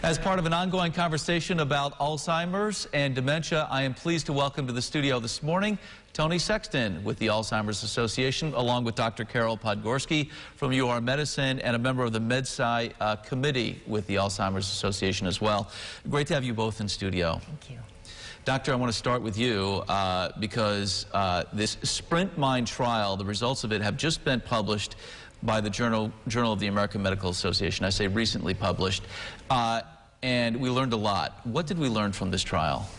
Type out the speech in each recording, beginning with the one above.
As part of an ongoing conversation about Alzheimer's and dementia, I am pleased to welcome to the studio this morning Tony Sexton with the Alzheimer's Association, along with Dr. Carol Podgorski from UR Medicine and a member of the MedSci committee with the Alzheimer's Association as well. Great to have you both in studio. Thank you. Doctor, I want to start with you because this Sprint Mind trial, the results of it have just been published by the Journal of the American Medical Association. I say recently published. And we learned a lot. What did we learn from this trial?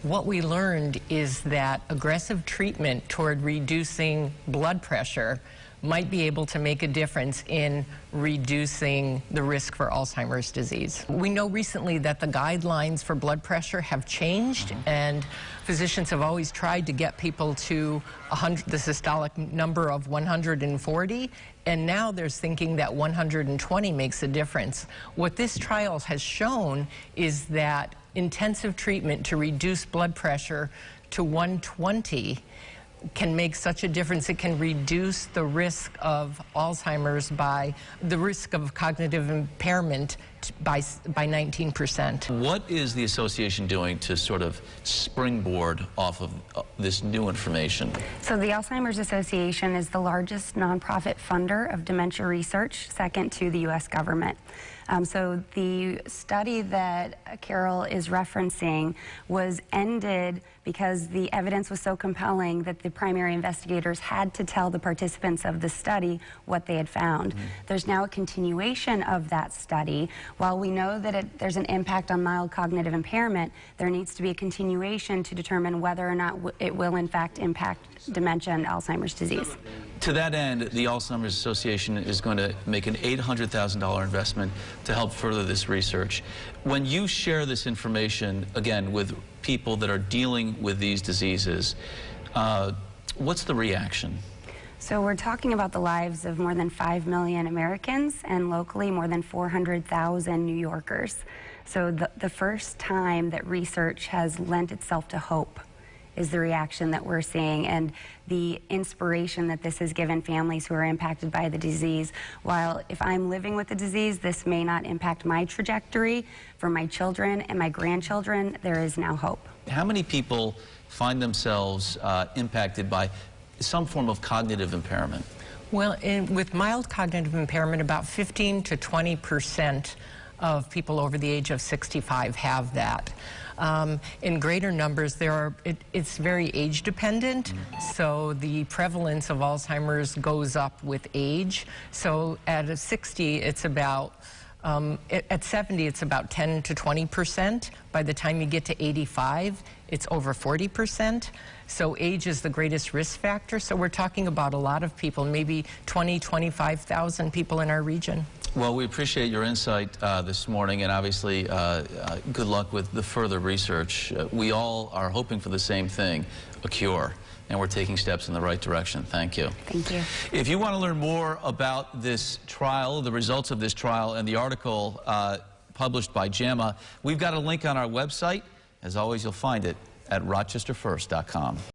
What we learned is that aggressive treatment toward reducing blood pressure might be able to make a difference in reducing the risk for Alzheimer's disease. We know recently that the guidelines for blood pressure have changed, and physicians have always tried to get people to the systolic number of 140, and now there's thinking that 120 makes a difference. What this trial has shown is that intensive treatment to reduce blood pressure to 120 can make such a difference. It can reduce the risk of Alzheimer's by the risk of cognitive impairment by 19%. What is the association doing to sort of springboard off of this new information? So the Alzheimer's Association is the largest nonprofit funder of dementia research, second to the U.S. government. So the study that Carol is referencing was ended because the evidence was so compelling that the primary investigators had to tell the participants of the study what they had found. There's now a continuation of that study. While we know that there's an impact on mild cognitive impairment, there needs to be a continuation to determine whether or not it will in fact impact dementia and Alzheimer's disease. To that end, the Alzheimer's Association is going to make an $800,000 investment to help further this research. When you share this information, again, with people that are dealing with these diseases, what's the reaction? So we're talking about the lives of more than 5 million Americans and locally more than 400,000 New Yorkers. So the first time that research has lent itself to hope is the reaction that we're seeing, and the inspiration that this has given families who are impacted by the disease. While if I'm living with the disease, this may not impact my trajectory, for my children and my grandchildren, there is now hope. How many people find themselves impacted by some form of cognitive impairment? Well, with mild cognitive impairment, about 15 to 20% of people over the age of 65 have that. In greater numbers, it's very age dependent, so the prevalence of Alzheimer's goes up with age. So at 60, it's about, at 70, it's about 10 to 20%. By the time you get to 85, it's over 40%. So age is the greatest risk factor. So we're talking about a lot of people, maybe 20, 25,000 people in our region. Well, we appreciate your insight this morning, and obviously good luck with the further research. We all are hoping for the same thing, a cure, and we're taking steps in the right direction. Thank you. Thank you. If you want to learn more about this trial, the results of this trial, and the article published by JAMA, we've got a link on our website. As always, you'll find it at rochesterfirst.com.